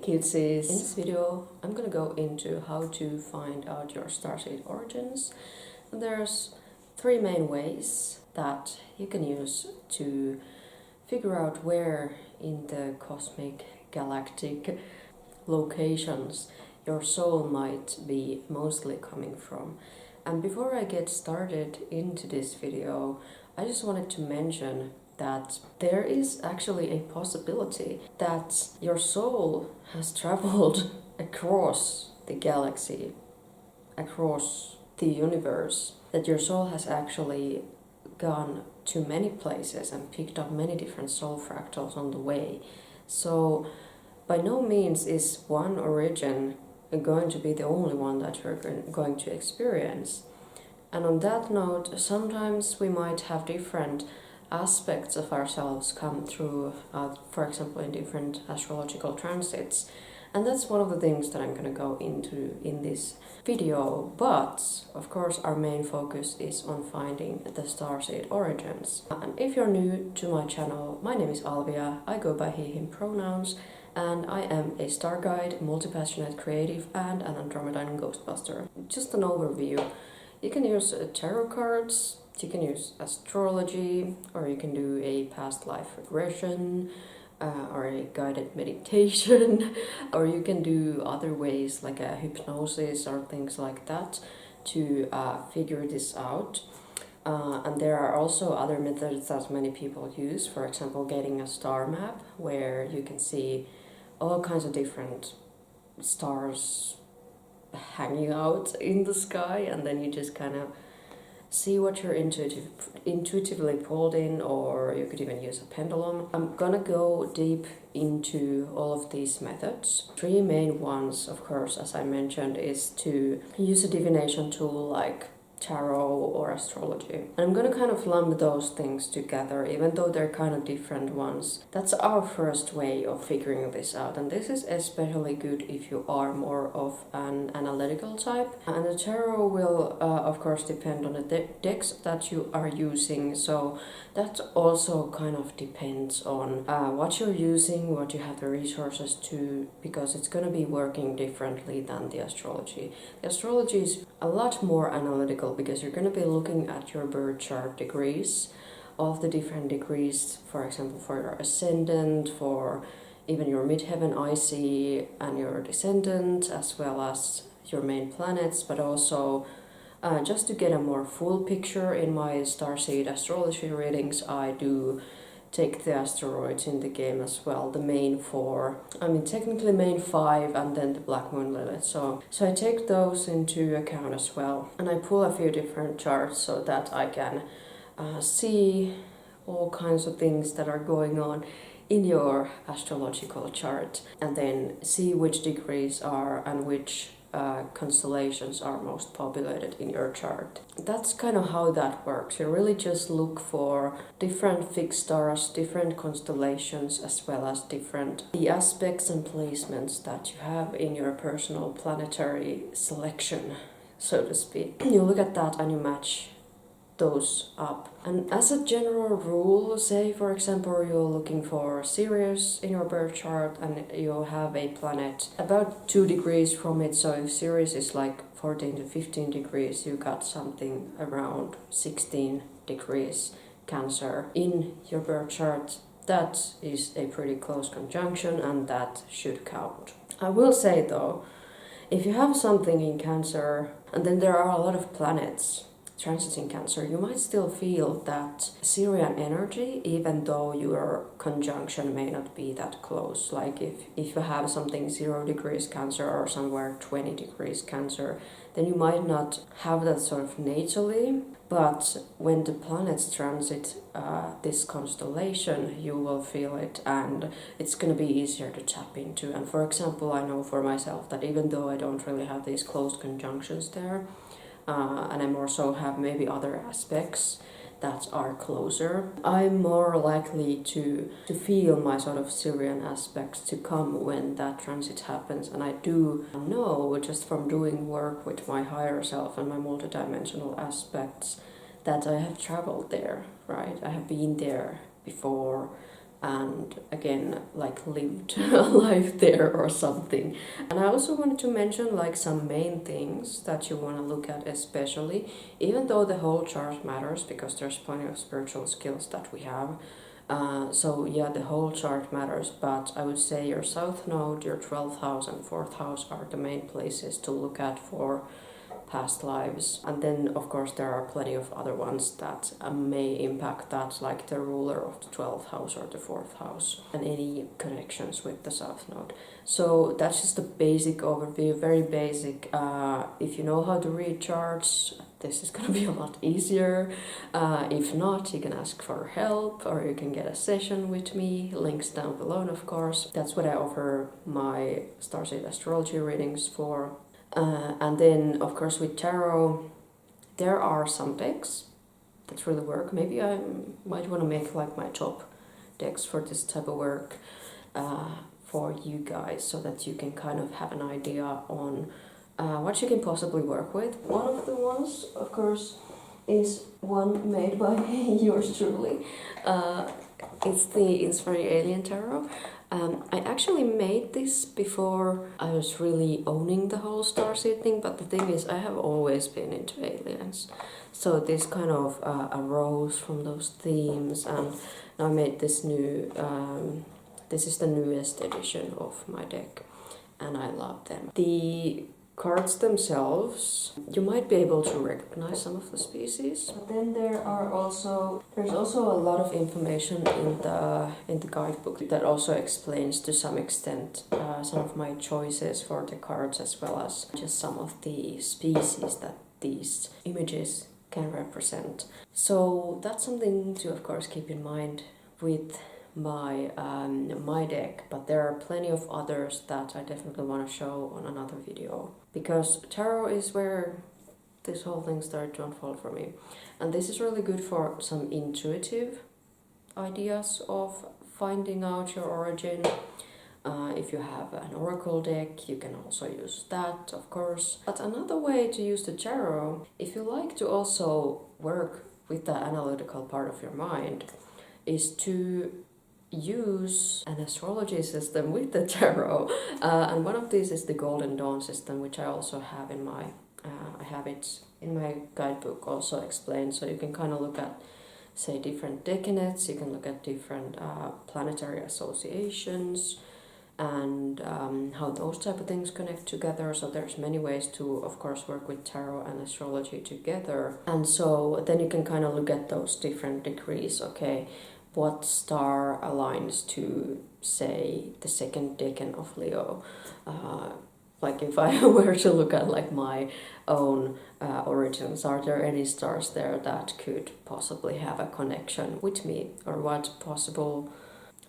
kidsies! In this video I'm gonna go into how to find out your starseed origins. And there's three main ways that you can use to figure out where in the cosmic galactic locations your soul might be mostly coming from. And before I get started into this video, I just wanted to mention that there is actually a possibility that your soul has traveled across the galaxy, across the universe, that your soul has actually gone to many places and picked up many different soul fractals on the way. So by no means is one origin going to be the only one that you're going to experience. And on that note, sometimes we might have different aspects of ourselves come through, for example, in different astrological transits. And that's one of the things that I'm going to go into in this video. But, of course, our main focus is on finding the starseed origins. And if you're new to my channel, my name is Alvia, I go by he, him pronouns, and I am a star guide, multi-passionate creative, and an Andromedan ghostbuster. Just an overview. You can use tarot cards, you can use astrology, or you can do a past life regression, or a guided meditation, or you can do other ways like a hypnosis or things like that to figure this out. And there are also other methods that many people use, for example, getting a star map where you can see all kinds of different stars hanging out in the sky, and then you just kind of see what you're intuitively pulled in, or you could even use a pendulum. I'm gonna go deep into all of these methods. Three main ones, of course, as I mentioned, is to use a divination tool like tarot or astrology. And I'm gonna kind of lump those things together, even though they're kind of different ones. That's our first way of figuring this out, and this is especially good if you are more of an analytical type. And the tarot will of course depend on the decks that you are using, so that also kind of depends on what you're using, what you have the resources to, because it's going to be working differently than the astrology. The astrology is a lot more analytical because you're going to be looking at your birth chart degrees, of the different degrees, for example, for your ascendant, for even your midheaven IC and your descendant, as well as your main planets, but also just to get a more full picture. In my Starseed astrology readings, I do take the asteroids in the game as well, the main four. I mean, technically main five, and then the Black Moon Lilith. So I take those into account as well. And I pull a few different charts so that I can see all kinds of things that are going on in your astrological chart, and then see which degrees are and which constellations are most populated in your chart. That's kind of how that works. You really just look for different fixed stars, different constellations, as well as the aspects and placements that you have in your personal planetary selection, so to speak. You look at that and you match those up. And as a general rule, say for example you're looking for Sirius in your birth chart and you have a planet about 2 degrees from it, so if Sirius is like 14 to 15 degrees, you got something around 16 degrees Cancer in your birth chart. That is a pretty close conjunction, and that should count. I will say though, if you have something in Cancer and then there are a lot of planets transiting Cancer, you might still feel that Sirian energy, even though your conjunction may not be that close. Like if you have something 0 degrees Cancer or somewhere 20 degrees Cancer, then you might not have that sort of natally, but when the planets transit this constellation, you will feel it, and it's going to be easier to tap into. And for example, I know for myself that even though I don't really have these close conjunctions there, and I more so have maybe other aspects that are closer, I'm more likely to feel my sort of Syrian aspects to come when that transit happens. And I do know just from doing work with my higher self and my multidimensional aspects that I have traveled there, right? I have been there before, and again like lived a life there or something. And I also wanted to mention like some main things that you want to look at, especially even though the whole chart matters because there's plenty of spiritual skills that we have. So yeah, the whole chart matters, but I would say your south node, your 12th house and 4th house are the main places to look at for past lives. And then of course there are plenty of other ones that may impact that, like the ruler of the 12th house or the 4th house and any connections with the south node. So that's just a basic overview, very basic. If you know how to read charts, this is going to be a lot easier. If not, you can ask for help or you can get a session with me, links down below of course. That's what I offer my Starseed astrology readings for. And then, of course, with tarot, there are some decks that really work. Maybe I might want to make like my top decks for this type of work for you guys, so that you can kind of have an idea on what you can possibly work with. One of the ones, of course, is one made by yours truly. It's the Inspiring Alien Tarot. I actually made this before I was really owning the whole Starseed thing, but the thing is I have always been into aliens. So this kind of arose from those themes, and I made this new, this is the newest edition of my deck, and I love them. The cards themselves, you might be able to recognize some of the species. But then there's also a lot of information in the guidebook that also explains to some extent some of my choices for the cards, as well as just some of the species that these images can represent. So that's something to of course keep in mind with my deck, but there are plenty of others that I definitely want to show on another video, because tarot is where this whole thing started to unfold for me, and this is really good for some intuitive ideas of finding out your origin. If you have an oracle deck, you can also use that, of course. But another way to use the tarot, if you like to also work with the analytical part of your mind, is to use an astrology system with the tarot, and one of these is the Golden Dawn system, which I also have in my I have it in my guidebook also explained. So you can kind of look at, say, different decanates, you can look at different planetary associations and how those type of things connect together. So there's many ways to of course work with tarot and astrology together, and so then you can kind of look at those different degrees. Okay, what star aligns to, say, the second decan of Leo? Like if I were to look at like my own origins, are there any stars there that could possibly have a connection with me, or what possible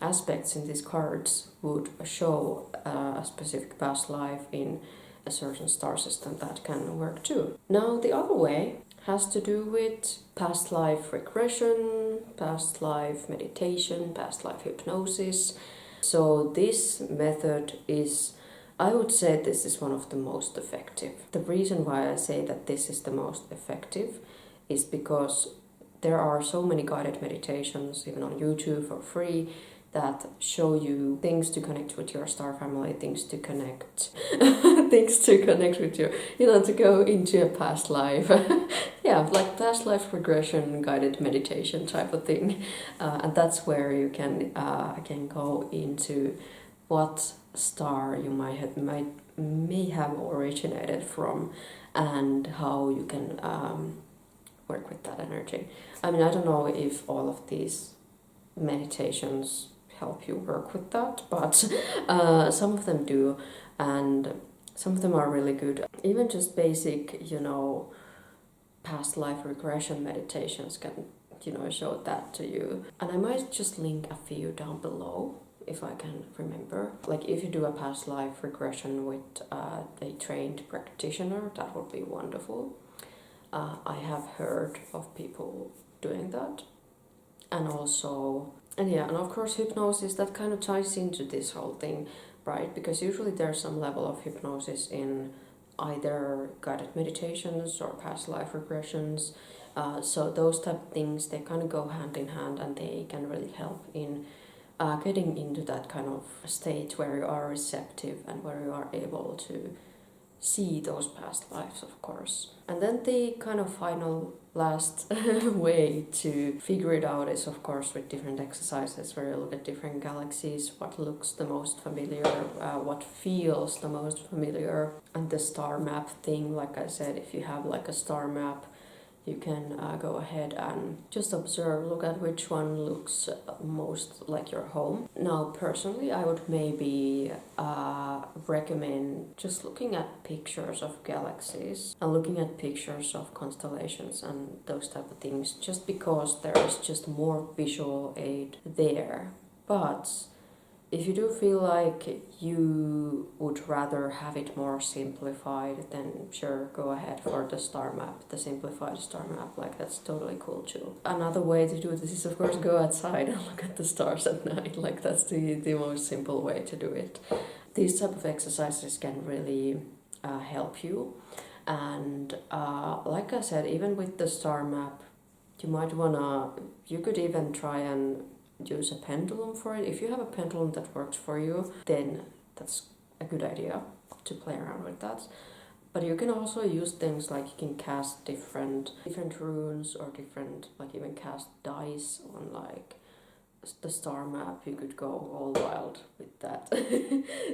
aspects in these cards would show a specific past life in a certain star system that can work too. Now the other way has to do with past life regression, past life meditation, past life hypnosis. So this method is, I would say this is one of the most effective. The reason why I say that this is the most effective is because there are so many guided meditations, even on YouTube for free, that show you things to connect with your star family, things to connect with your, to go into a past life. Yeah, like past life regression, guided meditation type of thing. And that's where you can go into what star you may have originated from, and how you can work with that energy. I mean, I don't know if all of these meditations help you work with that, but some of them do, and some of them are really good. Even just basic, past life regression meditations can, show that to you. And I might just link a few down below if I can remember. Like if you do a past life regression with a trained practitioner, that would be wonderful. I have heard of people doing that. And of course hypnosis, that kind of ties into this whole thing, right? Because usually there's some level of hypnosis in either guided meditations or past life regressions. So those type of things, they kind of go hand in hand, and they can really help in getting into that kind of state where you are receptive and where you are able to see those past lives, of course. And then the kind of final last way to figure it out is, of course, with different exercises where you look at different galaxies, what looks the most familiar, what feels the most familiar. And the star map thing, like I said, if you have like a star map, you can go ahead and just observe, look at which one looks most like your home. Now, personally, I would maybe recommend just looking at pictures of galaxies and looking at pictures of constellations and those type of things, just because there is just more visual aid there. But if you do feel like you would rather have it more simplified, then sure, go ahead for the star map, the simplified star map. Like, that's totally cool too. Another way to do this is, of course, go outside and look at the stars at night. Like, that's the most simple way to do it. These type of exercises can really help you. And like I said, even with the star map, you could even try and use a pendulum for it. If you have a pendulum that works for you, then that's a good idea to play around with that. But you can also use things like you can cast different runes, or different, like even cast dice on like the star map. You could go all wild with that.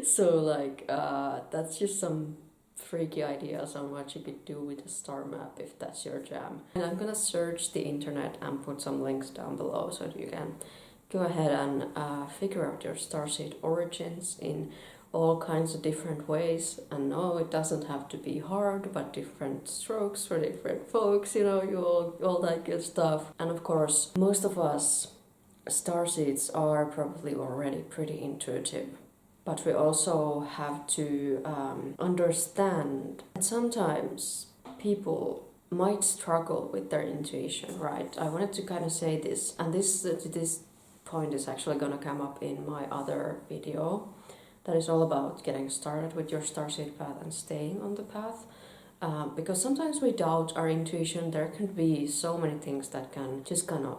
So like that's just some freaky ideas on what you could do with a star map if that's your jam. And I'm gonna search the internet and put some links down below so that you can go ahead and figure out your starseed origins in all kinds of different ways. And no, it doesn't have to be hard, but different strokes for different folks, you know, all that good stuff. And of course, most of us starseeds are probably already pretty intuitive, but we also have to understand that sometimes people might struggle with their intuition, right? I wanted to kind of say this, and this point is actually going to come up in my other video that is all about getting started with your starseed path and staying on the path. Because sometimes we doubt our intuition. There can be so many things that can just kind of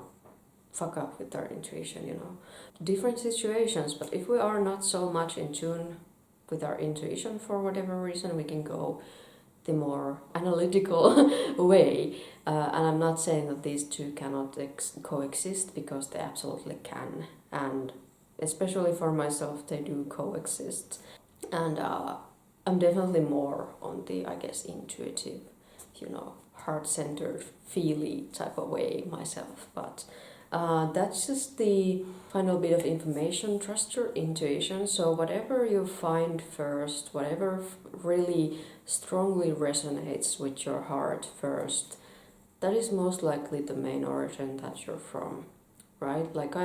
fuck up with our intuition, you know. Different situations, but if we are not so much in tune with our intuition for whatever reason, we can go the more analytical way. And I'm not saying that these two cannot coexist, because they absolutely can. And especially for myself, they do coexist. And I'm definitely more on the, I guess, intuitive, you know, heart-centered, feely type of way myself. But that's just the final bit of information. Trust your intuition. So whatever you find first, whatever really strongly resonates with your heart first, that is most likely the main origin that you're from, right? Like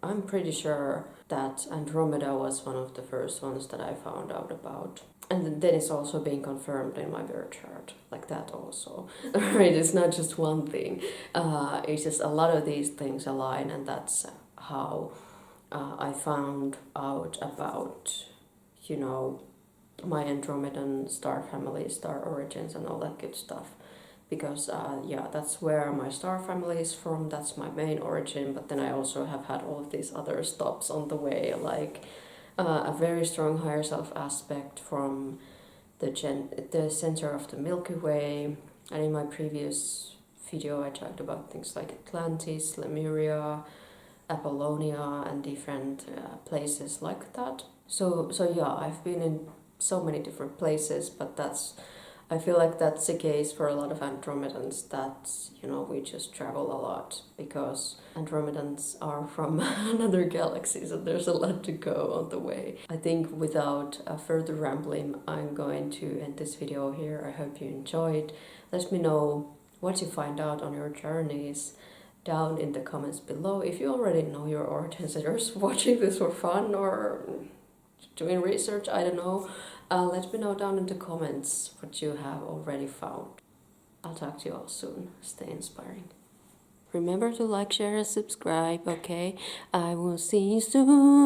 I'm pretty sure that Andromeda was one of the first ones that I found out about. And then it's also being confirmed in my birth chart, like that also. Right? It's not just one thing. It's just a lot of these things align, and that's how I found out about, you know, my Andromedan star family, star origins, and all that good stuff. Because yeah, that's where my star family is from. That's my main origin. But then I also have had all of these other stops on the way, like a very strong higher self aspect from the center of the Milky Way. And in my previous video I talked about things like Atlantis, Lemuria, Apollonia, and different places like that. So yeah, I've been in so many different places, but I feel like that's the case for a lot of Andromedans, that, you know, we just travel a lot, because Andromedans are from another galaxy, so there's a lot to go on the way. I think without further rambling, I'm going to end this video here. I hope you enjoyed. Let me know what you find out on your journeys down in the comments below. If you already know your origins and you're just watching this for fun or doing research, I don't know. Let me know down in the comments what you have already found. I'll talk to you all soon. Stay inspiring. Remember to like, share, and subscribe, okay? I will see you soon.